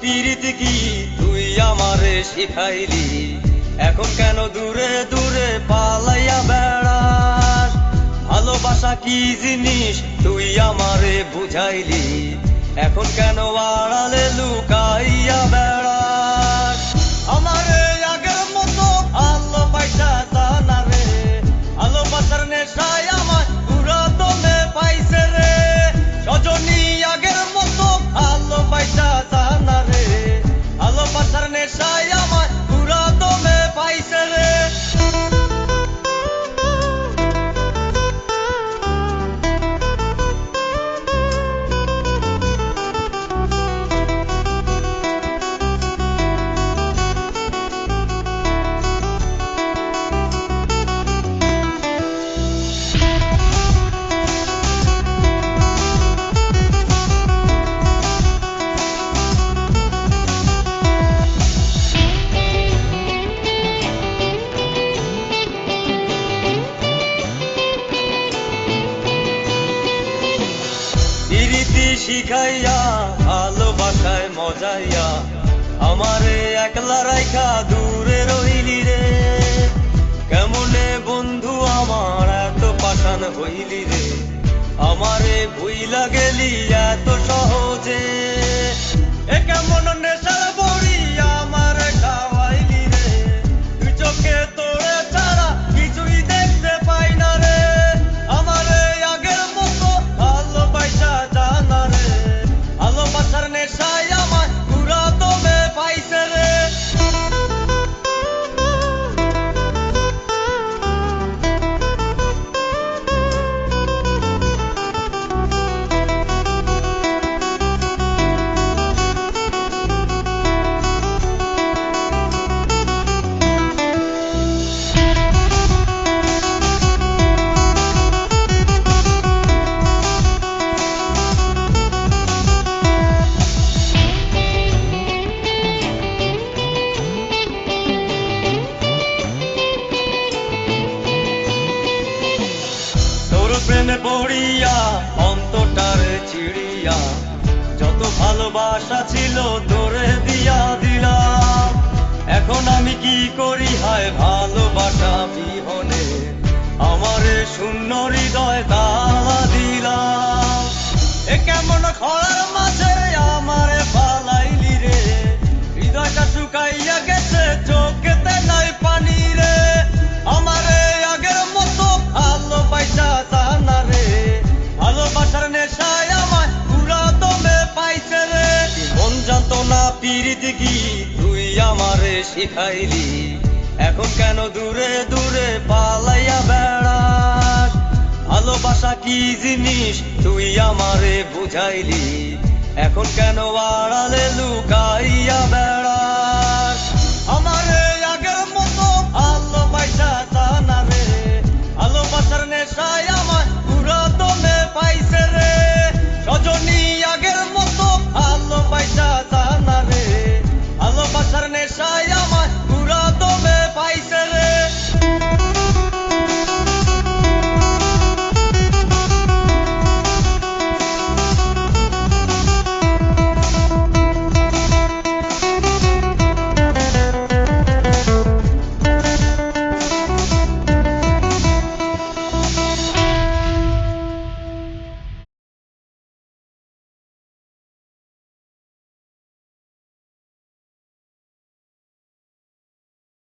পীড়িত কি তুই আমারে শিখাইলি, এখন কেন দূরে দূরে পালাইয়া বেড়াস? ভালোবাসা কি জিনিস তুই আমারে বুঝাইলি, এখন কেন আড়ালে লুকাইয়া বেড়াস? আমারে আগের মতো ভালোবাসা জানা রে, ভালোবাসার নেশায় আমার পুরা দমে পাইছে রে। সজনী আগের মতো ভালোবাসা জানা রে, ভালোবাসার নেশায় আমার পুরা দমে পাইছে রে। প্রীতি শিখাইয়া ভালোবাসায় মজাইয়া আমারে একলা রাইখা দূরে রইলি রে। কেমনে বন্ধু আমার এত পাষাণ হইলি রে, আমারে ভুইলা গেলি এত সহজে। এ কেমন নেশার বড়ি আমার খাওয়াইলি রে, তুই চোখে তোরে ছাড়া কিছুই দেখতে পাই না রে। আমারে আগের মতো ভালোবাসা জানা রে, ভালোবাসার নেশায় আমার পুরা দমে পাইছে রে। প্রেমে পড়িয়া অন্তরটারে চিড়িয়া যত ভালোবাসা ছিল তোরে দিয়া দিলাম। এখন আমি কি করি হায় ভালোবাসা বিহনে, আমারে শূন্য হৃদয় তালা দিলাম। এ কেমন খরার মাঝে আমারে ফালাইলি রে, হৃদয়টা শুকাইয়া গেছে চোখেতে নাই পানি রে। আমারে আগের মতো ভালোবাসা জানা রে, ভালোবাসার নেশায় আমার পুরা দমে পাইছে রে। মন জানতো না পীড়িত কি তুই আমারে শিখাইলি, এখন কেন দূরে দূরে পালাইয়া বেড়াস? ভালোবাসা কি জিনিস তুই আমারে বুঝাইলি, এখন কেন আড়ালে লুকাইয়া বেড়াস?